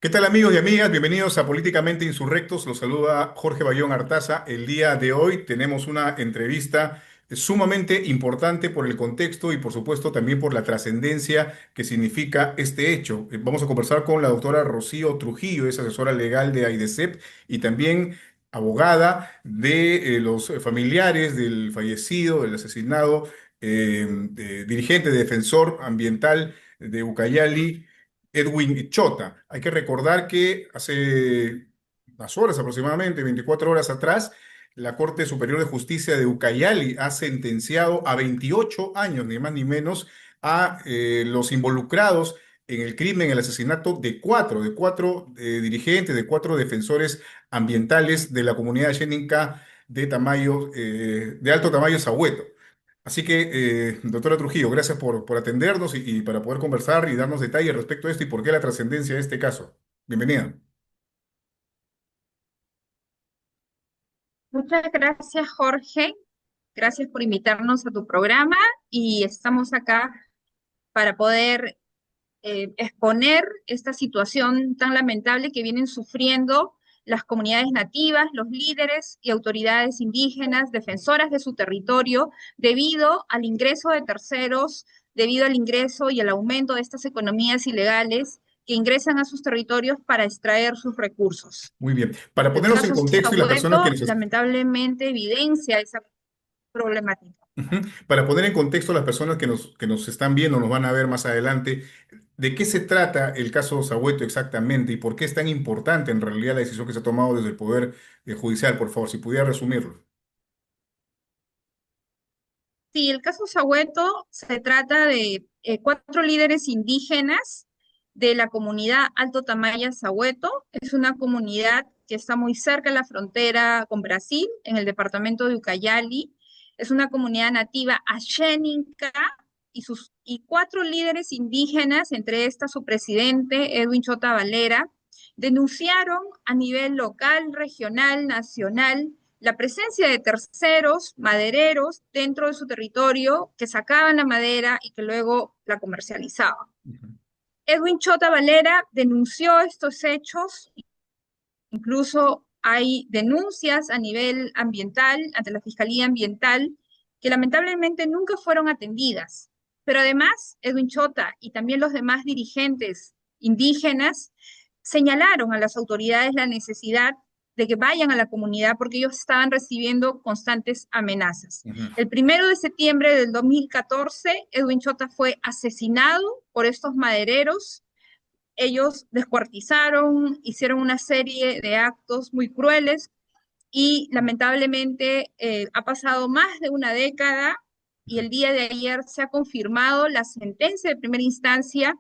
¿Qué tal amigos y amigas? Bienvenidos a Políticamente Insurrectos. Los saluda Jorge Bayón Artaza. El día de hoy tenemos una entrevista sumamente importante por el contexto y por supuesto también por la trascendencia que significa este hecho. Vamos a conversar con la doctora Rocío Trujillo, es asesora legal de AIDESEP y también abogada de los familiares del fallecido, del asesinado, dirigente, defensor ambiental de Ucayali, Edwin Chota. Hay que recordar que hace unas horas, aproximadamente 24 horas atrás, la Corte Superior de Justicia de Ucayali ha sentenciado a 28 años, ni más ni menos, a los involucrados en el crimen, el asesinato de cuatro dirigentes, de cuatro defensores ambientales de la comunidad xénica de Tamayo, de Alto Tamayo, Sahueto. Así que, doctora Trujillo, gracias por atendernos y para poder conversar y darnos detalles respecto a esto y por qué la trascendencia de este caso. Bienvenida. Muchas gracias, Jorge. Gracias por invitarnos a tu programa y estamos acá para poder exponer esta situación tan lamentable que vienen sufriendo las comunidades nativas, los líderes y autoridades indígenas, defensoras de su territorio, debido al ingreso de terceros, debido al ingreso y al aumento de estas economías ilegales que ingresan a sus territorios para extraer sus recursos. Muy bien. Para El ponernos en caso contexto y las personas que Sahueto lamentablemente evidencia esa problemática. Ujú. Para poner en contexto a las personas que nos están viendo, nos van a ver más adelante, ¿de qué se trata el caso Sahueto exactamente y por qué es tan importante en realidad la decisión que se ha tomado desde el Poder Judicial? Por favor, si pudiera resumirlo. Sí, el caso Sahueto se trata de cuatro líderes indígenas de la comunidad Alto Tamaya Sahueto. Es una comunidad que está muy cerca de la frontera con Brasil, en el departamento de Ucayali. Es una comunidad nativa ashéninca y cuatro líderes indígenas, entre estas su presidente Edwin Chota Valera, denunciaron a nivel local, regional, nacional la presencia de terceros madereros dentro de su territorio que sacaban la madera y que luego la comercializaban. Ujú. Edwin Chota Valera denunció estos hechos, incluso hay denuncias a nivel ambiental, ante la Fiscalía Ambiental, que lamentablemente nunca fueron atendidas. Pero además, Edwin Chota y también los demás dirigentes indígenas señalaron a las autoridades la necesidad de que vayan a la comunidad porque ellos estaban recibiendo constantes amenazas. Ujú. El 1 de septiembre del 2014, Edwin Chota fue asesinado por estos madereros. Ellos descuartizaron, hicieron una serie de actos muy crueles y lamentablemente ha pasado más de una década y el día de ayer se ha confirmado la sentencia de primera instancia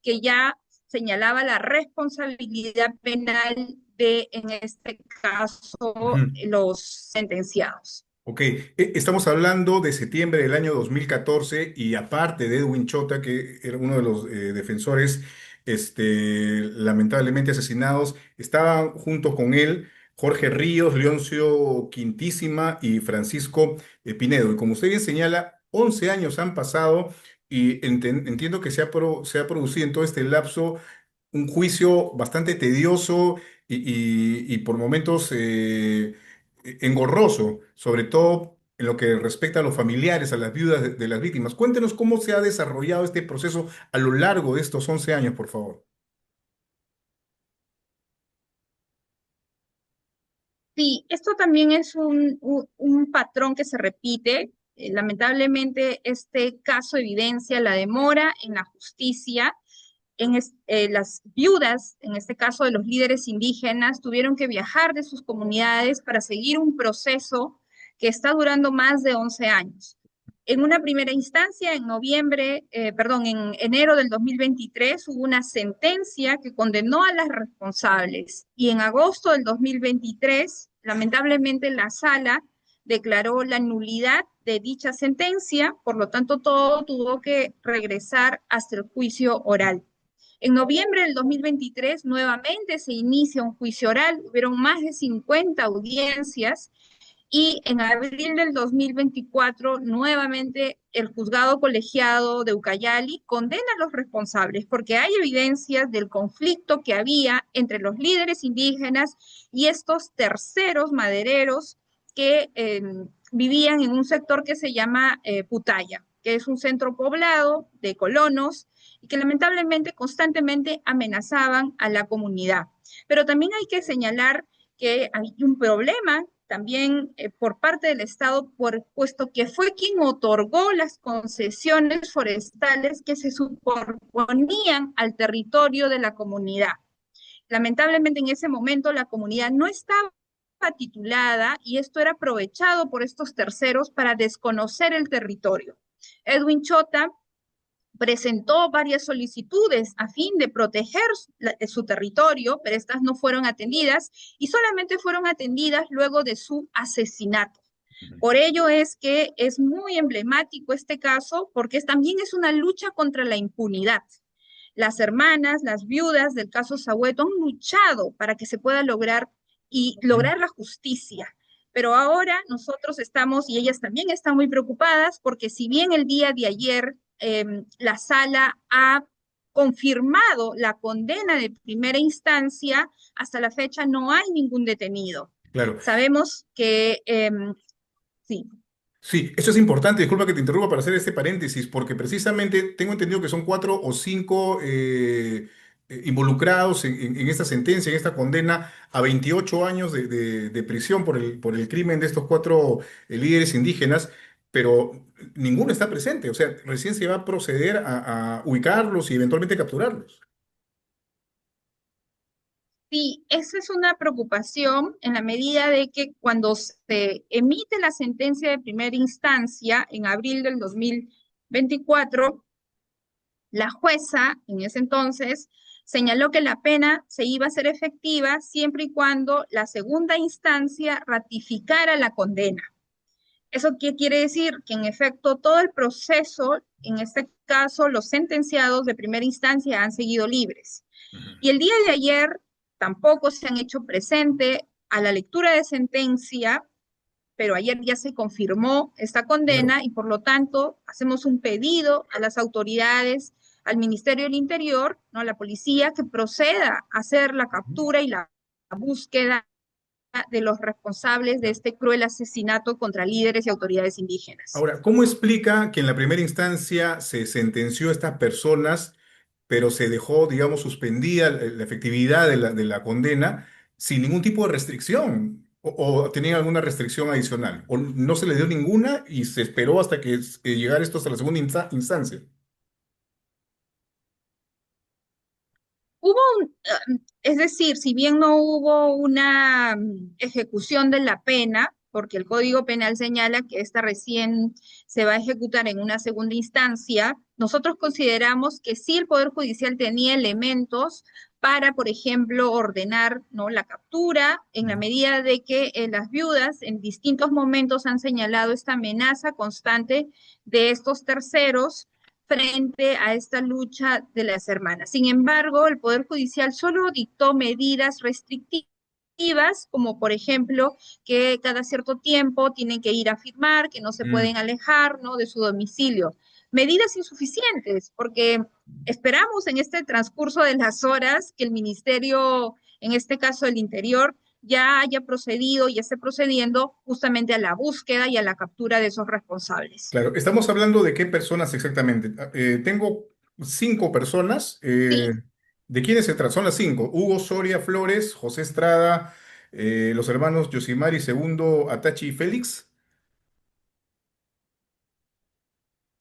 que ya señalaba la responsabilidad penal de, en este caso, Ujú. los sentenciados. Ok, estamos hablando de septiembre del año 2014 y aparte de Edwin Chota, que era uno de los defensores lamentablemente asesinados, estaban junto con él Jorge Ríos, Leoncio Quintísima y Francisco Pinedo. Y como usted bien señala, 11 años han pasado y entiendo que se ha producido en todo este lapso un juicio bastante tedioso y por momentos engorroso, sobre todo en lo que respecta a los familiares, a las viudas de las víctimas. Cuéntenos cómo se ha desarrollado este proceso a lo largo de estos 11 años, por favor. Sí, esto también es un patrón que se repite. Lamentablemente, este caso evidencia la demora en la justicia. Las viudas, en este caso de los líderes indígenas, tuvieron que viajar de sus comunidades para seguir un proceso que está durando más de 11 años. En una primera instancia, en enero del 2023, hubo una sentencia que condenó a las responsables y en agosto del 2023, lamentablemente, la sala declaró la nulidad de dicha sentencia, por lo tanto, todo tuvo que regresar hasta el juicio oral. En noviembre del 2023 nuevamente se inicia un juicio oral, hubieron más de 50 audiencias y en abril del 2024 nuevamente el juzgado colegiado de Ucayali condena a los responsables porque hay evidencias del conflicto que había entre los líderes indígenas y estos terceros madereros que vivían en un sector que se llama Putaya, que es un centro poblado de colonos y que lamentablemente constantemente amenazaban a la comunidad. Pero también hay que señalar que hay un problema también por parte del Estado, puesto que fue quien otorgó las concesiones forestales que se superponían al territorio de la comunidad. Lamentablemente en ese momento la comunidad no estaba titulada y esto era aprovechado por estos terceros para desconocer el territorio. Edwin Chota presentó varias solicitudes a fin de proteger su territorio, pero estas no fueron atendidas y solamente fueron atendidas luego de su asesinato. Por ello es que es muy emblemático este caso porque también es una lucha contra la impunidad. Las hermanas, las viudas del caso Sahueto han luchado para que se pueda lograr y lograr la justicia. Pero ahora nosotros estamos, y ellas también están muy preocupadas, porque si bien el día de ayer la sala ha confirmado la condena de primera instancia, hasta la fecha no hay ningún detenido. Claro. Sabemos que, sí. Sí, eso es importante, disculpa que te interrumpa para hacer este paréntesis, porque precisamente tengo entendido que son 4 o 5 involucrados en esta sentencia, en esta condena a 28 años de prisión por el crimen de estos 4 líderes indígenas, pero ninguno está presente, o sea, recién se va a proceder a ubicarlos y eventualmente capturarlos. Sí, esa es una preocupación en la medida de que cuando se emite la sentencia de primera instancia en abril del 2024, la jueza en ese entonces señaló que la pena se iba a hacer efectiva siempre y cuando la segunda instancia ratificara la condena. ¿Eso qué quiere decir? Que en efecto todo el proceso, en este caso los sentenciados de primera instancia han seguido libres. Ujú. Y el día de ayer tampoco se han hecho presente a la lectura de sentencia, pero ayer ya se confirmó esta Claro. condena y por lo tanto hacemos un pedido a las autoridades, al Ministerio del Interior, ¿no? A la policía, que proceda a hacer la captura y la búsqueda de los responsables de Ujú. este cruel asesinato contra líderes y autoridades indígenas. Ahora, ¿cómo explica que en la primera instancia se sentenció a estas personas, pero se dejó, digamos, suspendida la efectividad de la condena sin ningún tipo de restricción? O tenían alguna restricción adicional? ¿O no se le dio ninguna y se esperó hasta que llegara esto hasta la segunda instancia? Hubo es decir, si bien no hubo una ejecución de la pena, porque el Código Penal señala que esta recién se va a ejecutar en una segunda instancia, nosotros consideramos que sí el Poder Judicial tenía elementos para, por ejemplo, ordenar, ¿no?, la captura, en la Ujú. medida de que las viudas en distintos momentos han señalado esta amenaza constante de estos terceros frente a esta lucha de las hermanas. Sin embargo, el Poder Judicial solo dictó medidas restrictivas, como por ejemplo que cada cierto tiempo tienen que ir a firmar, que no se Mm. pueden alejar, ¿no?, de su domicilio. Medidas insuficientes, porque esperamos en este transcurso de las horas que el Ministerio, en este caso el Interior, ya haya procedido y esté procediendo justamente a la búsqueda y a la captura de esos responsables. Claro, estamos hablando de qué personas exactamente. Tengo 5 personas. Sí, ¿De quiénes se trata? Son las 5. Hugo Soria Flores, José Estrada, los hermanos Yosimari Segundo, Atachi y Félix.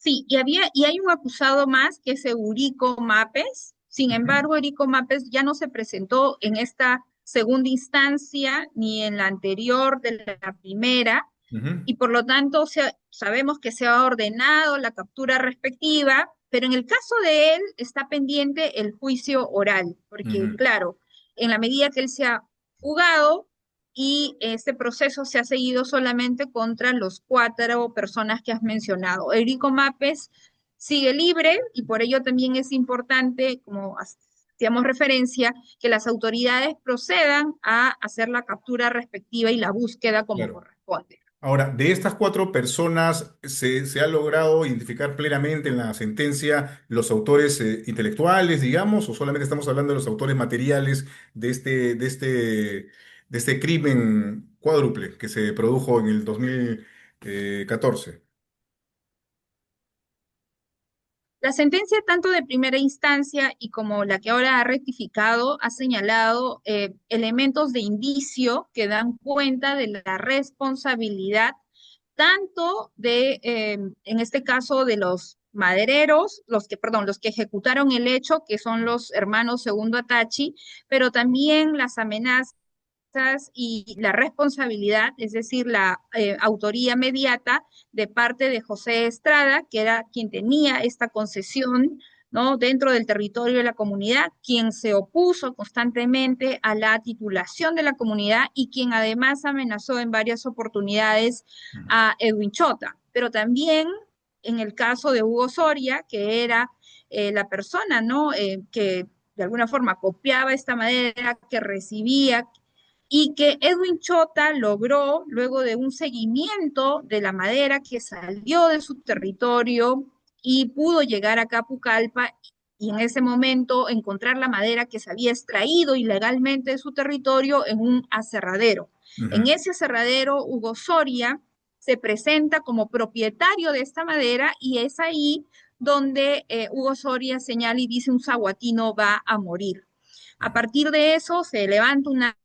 sí, y hay un acusado más que es Eurico Mapes. Sin Ujú, embargo, Eurico Mapes ya no se presentó en esta segunda instancia ni en la anterior de la primera, ujú. y por lo tanto sabemos que se ha ordenado la captura respectiva, pero en el caso de él está pendiente el juicio oral, porque Ujú. claro, en la medida que él se ha jugado y este proceso se ha seguido solamente contra los 4 personas que has mencionado. Eurico Mapes sigue libre y por ello también es importante, como hacíamos referencia, que las autoridades procedan a hacer la captura respectiva y la búsqueda como Claro. corresponde. Ahora, de estas cuatro personas, ¿se ha logrado identificar plenamente en la sentencia los autores intelectuales, digamos, o solamente estamos hablando de los autores materiales de este crimen cuádruple que se produjo en el 2014? La sentencia, tanto de primera instancia y como la que ahora ha rectificado, ha señalado elementos de indicio que dan cuenta de la responsabilidad tanto en este caso, de los madereros, los que ejecutaron el hecho, que son los hermanos Segundo Atachi, pero también las amenazas y la responsabilidad, es decir, la autoría mediata de parte de José Estrada, que era quien tenía esta concesión, ¿no? Dentro del territorio de la comunidad, quien se opuso constantemente a la titulación de la comunidad y quien además amenazó en varias oportunidades Ujú, a Edwin Chota. Pero también en el caso de Hugo Soria, que era la persona, ¿no? Que de alguna forma copiaba esta madera, que recibía, y que Edwin Chota logró, luego de un seguimiento de la madera que salió de su territorio y pudo llegar a Capucalpa, y en ese momento encontrar la madera que se había extraído ilegalmente de su territorio en un aserradero. En ujú, ese aserradero, Hugo Soria se presenta como propietario de esta madera y es ahí donde Hugo Soria señala y dice: un saguatino va a morir. A ujú. partir de eso se levanta una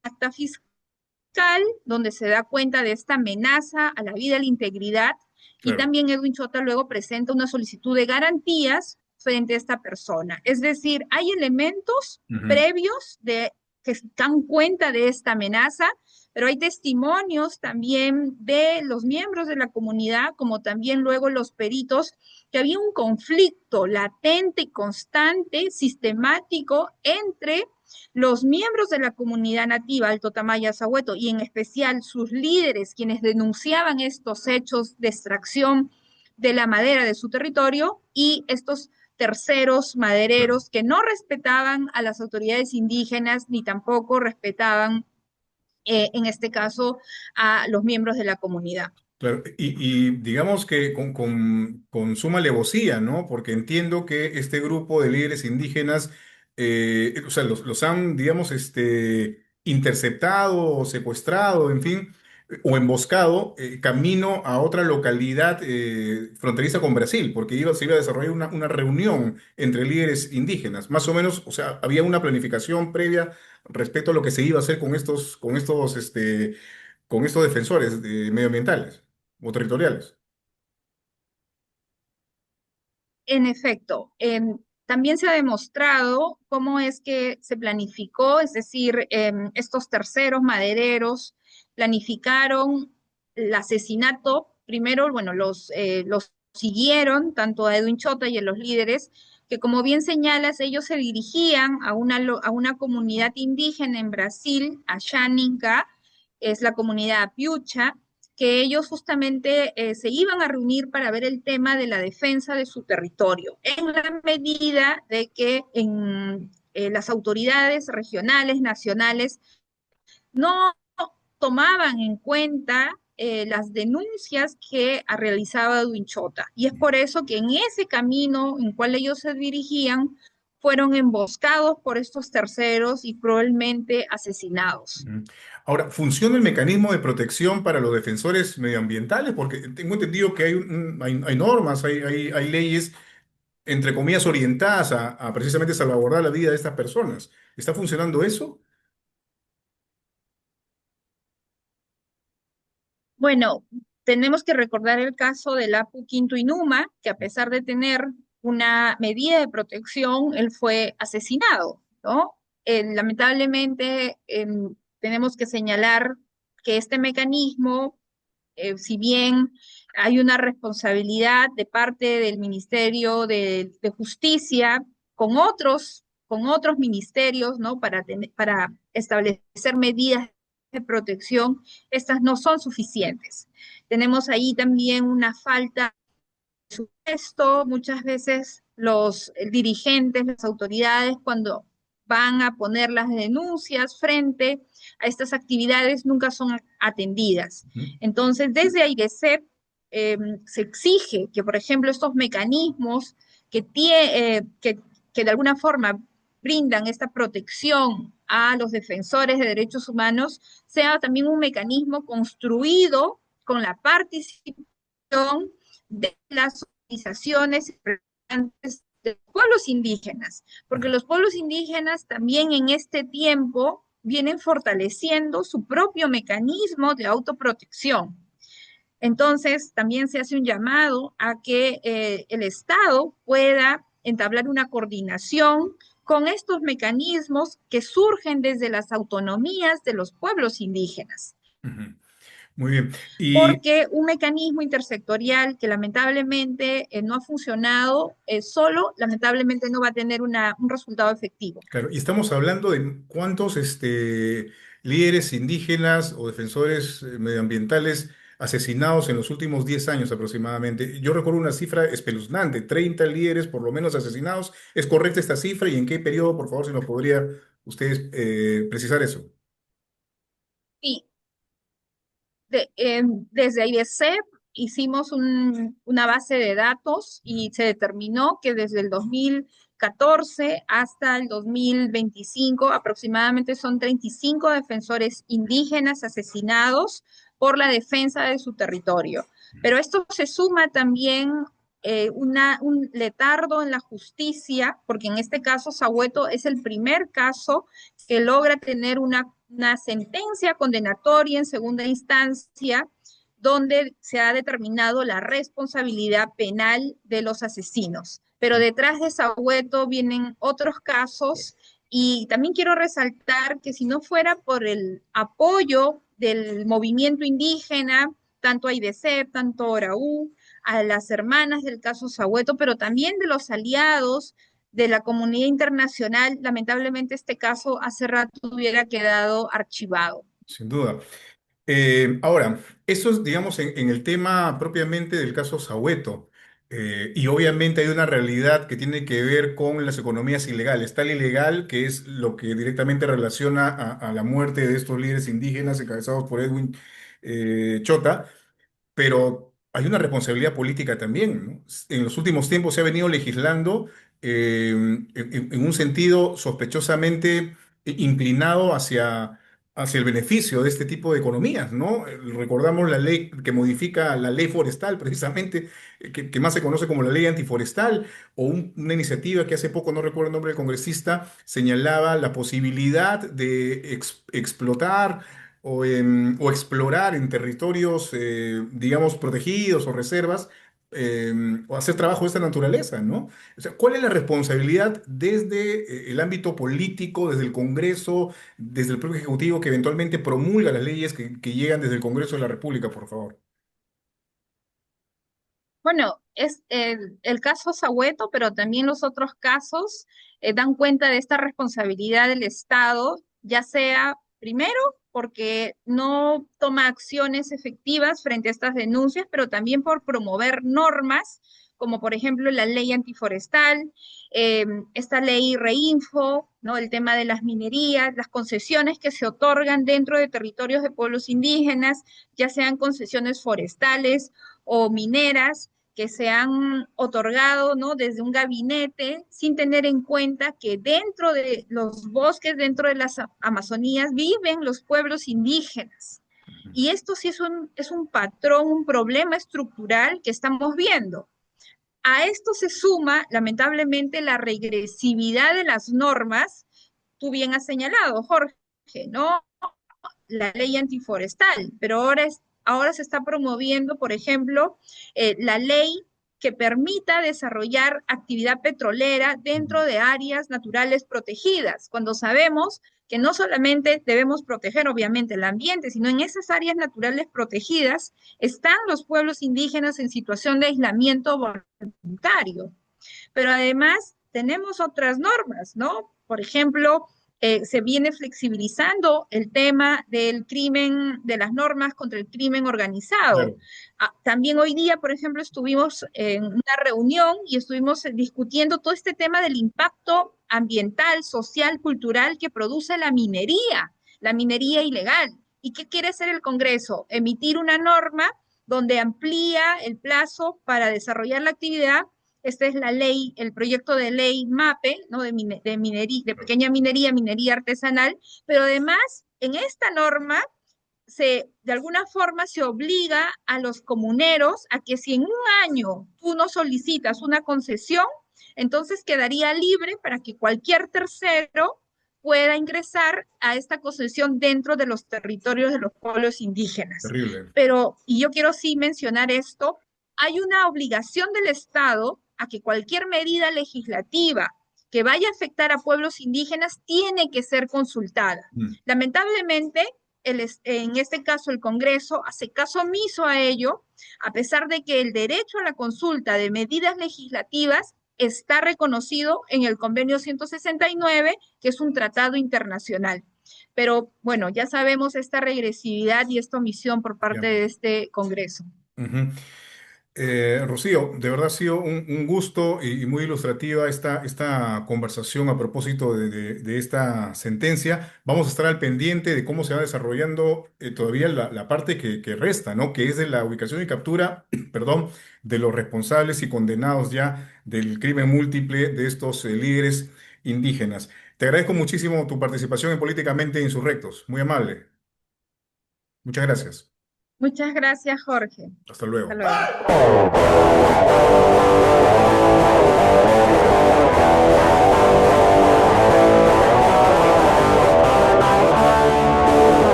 acta fiscal donde se da cuenta de esta amenaza a la vida y la integridad, y Claro. también Edwin Chota luego presenta una solicitud de garantías frente a esta persona. Es decir, hay elementos Ujú, previos que dan cuenta de esta amenaza, pero hay testimonios también de los miembros de la comunidad, como también luego los peritos, que había un conflicto latente y constante, sistemático, entre los miembros de la comunidad nativa Alto Tamaya Sahueto y en especial sus líderes, quienes denunciaban estos hechos de extracción de la madera de su territorio, y estos terceros claro. madereros que no respetaban a las autoridades indígenas ni tampoco respetaban, en este caso, a los miembros de la comunidad. Claro, y digamos que con suma alevosía, ¿no? Porque entiendo que este grupo de líderes indígenas, o sea, los han, digamos, interceptado o secuestrado, en fin, o emboscado, camino a otra localidad fronteriza con Brasil, porque se iba a desarrollar una reunión entre líderes indígenas, más o menos, o sea, había una planificación previa respecto a lo que se iba a hacer con estos defensores medioambientales o territoriales. En efecto, también se ha demostrado cómo es que se planificó, es decir, estos terceros madereros planificaron el asesinato. Primero, bueno, los siguieron, tanto a Edwin Chota y a los líderes, que como bien señalas, ellos se dirigían a una comunidad indígena en Brasil, a Xaninga, es la comunidad Piucha, que ellos justamente se iban a reunir para ver el tema de la defensa de su territorio, en la medida de que las autoridades regionales, nacionales, no tomaban en cuenta las denuncias que realizaba Chota. Y es por eso que en ese camino en cual ellos se dirigían, fueron emboscados por estos terceros y probablemente asesinados. Ujú. Ahora, ¿funciona el mecanismo de protección para los defensores medioambientales? Porque tengo entendido que hay normas, hay leyes, entre comillas, orientadas a precisamente salvaguardar la vida de estas personas. ¿Está funcionando eso? Bueno, tenemos que recordar el caso del Apu Quinto Inuma, que a pesar de tener una medida de protección, él fue asesinado, ¿no? Lamentablemente, tenemos que señalar que este mecanismo, si bien hay una responsabilidad de parte del Ministerio de Justicia con otros ministerios, ¿no? Para establecer medidas de protección, estas no son suficientes. Tenemos ahí también una falta de supuesto, muchas veces los dirigentes, las autoridades, cuando van a poner las denuncias frente a estas actividades, nunca son atendidas. Ujú. Entonces, desde AIDESEP se exige que, por ejemplo, estos mecanismos que de alguna forma brindan esta protección a los defensores de derechos humanos, sea también un mecanismo construido con la participación de las organizaciones de pueblos indígenas, porque los pueblos indígenas también en este tiempo vienen fortaleciendo su propio mecanismo de autoprotección. Entonces, también se hace un llamado a que el Estado pueda entablar una coordinación con estos mecanismos que surgen desde las autonomías de los pueblos indígenas, Ujú. Muy bien. Y porque un mecanismo intersectorial que lamentablemente no ha funcionado solo, lamentablemente no va a tener un resultado efectivo. claro, y estamos hablando de cuántos líderes indígenas o defensores medioambientales asesinados en los últimos 10 años aproximadamente. Yo recuerdo una cifra espeluznante, 30 líderes por lo menos asesinados. ¿Es correcta esta cifra y en qué periodo, por favor, si nos podría ustedes precisar eso? Sí, desde IDESEP hicimos una base de datos y se determinó que desde el 2014 hasta el 2025 aproximadamente son 35 defensores indígenas asesinados por la defensa de su territorio. Pero esto se suma también un letardo en la justicia, porque en este caso Sahueto es el primer caso que logra tener una sentencia condenatoria en segunda instancia donde se ha determinado la responsabilidad penal de los asesinos. Pero detrás de Sahueto vienen otros casos y también quiero resaltar que si no fuera por el apoyo del movimiento indígena, tanto AIDESEP, tanto ORAU, a las hermanas del caso Sahueto, pero también de los aliados de la comunidad internacional, lamentablemente este caso hace rato hubiera quedado archivado. Sin duda. Ahora, eso es, digamos, en el tema propiamente del caso Sahueto. Y obviamente hay una realidad que tiene que ver con las economías ilegales. Tal ilegal que es lo que directamente relaciona a la muerte de estos líderes indígenas encabezados por Edwin Chota, pero hay una responsabilidad política también, ¿no? En los últimos tiempos se ha venido legislando en un sentido sospechosamente inclinado hacia el beneficio de este tipo de economías, ¿no? Recordamos la ley que modifica la ley forestal, precisamente, que más se conoce como la ley antiforestal, o una iniciativa que hace poco, no recuerdo el nombre del congresista, señalaba la posibilidad de explotar o explorar en territorios, digamos, protegidos o reservas, o hacer trabajo de esta naturaleza, ¿no? O sea, ¿cuál es la responsabilidad desde el ámbito político, desde el Congreso, desde el propio Ejecutivo que eventualmente promulga las leyes que llegan desde el Congreso de la República, por favor? Bueno, es el caso Sahueto, pero también los otros casos dan cuenta de esta responsabilidad del Estado, ya sea primero porque no toma acciones efectivas frente a estas denuncias, pero también por promover normas, como por ejemplo la ley antiforestal, esta ley Reinfo, ¿no? El tema de las minerías, las concesiones que se otorgan dentro de territorios de pueblos indígenas, ya sean concesiones forestales o mineras que se han otorgado, ¿no? Desde un gabinete, sin tener en cuenta que dentro de los bosques, dentro de las Amazonías, viven los pueblos indígenas. Y esto sí es un patrón, un problema estructural que estamos viendo. A esto se suma, lamentablemente, la regresividad de las normas. Tú bien has señalado, Jorge, ¿no? La ley antiforestal, pero ahora se está promoviendo, por ejemplo, la ley que permita desarrollar actividad petrolera dentro de áreas naturales protegidas, cuando sabemos que no solamente debemos proteger, obviamente, el ambiente, sino en esas áreas naturales protegidas están los pueblos indígenas en situación de aislamiento voluntario. Pero además tenemos otras normas, ¿no? Por ejemplo, se viene flexibilizando el tema del crimen, de las normas contra el crimen organizado. Claro. También hoy día, por ejemplo, estuvimos en una reunión y estuvimos discutiendo todo este tema del impacto ambiental, social, cultural que produce la minería ilegal. ¿Y qué quiere hacer el Congreso? Emitir una norma donde amplía el plazo para desarrollar la actividad. Esta es la ley, el proyecto de ley MAPE, ¿no? De pequeña minería, minería artesanal, pero además en esta norma de alguna forma se obliga a los comuneros a que si en un año tú no solicitas una concesión, entonces quedaría libre para que cualquier tercero pueda ingresar a esta concesión dentro de los territorios de los pueblos indígenas. Terrible. Pero, y yo quiero sí mencionar esto, hay una obligación del Estado a que cualquier medida legislativa que vaya a afectar a pueblos indígenas tiene que ser consultada. Mm. Lamentablemente, en este caso el Congreso hace caso omiso a ello, a pesar de que el derecho a la consulta de medidas legislativas está reconocido en el Convenio 169, que es un tratado internacional. Pero bueno, ya sabemos esta regresividad y esta omisión por Ya. parte de este Congreso. Ujú. Rocío, de verdad ha sido un gusto y muy ilustrativa esta conversación a propósito de esta sentencia. Vamos a estar al pendiente de cómo se va desarrollando todavía la parte que resta, ¿no? Que es de la ubicación y captura, perdón, de los responsables y condenados ya del crimen múltiple de estos líderes indígenas. Te agradezco muchísimo tu participación en Políticamente Insurrectos. Muy amable. Muchas gracias. Muchas gracias, Jorge. Hasta Hasta luego. luego.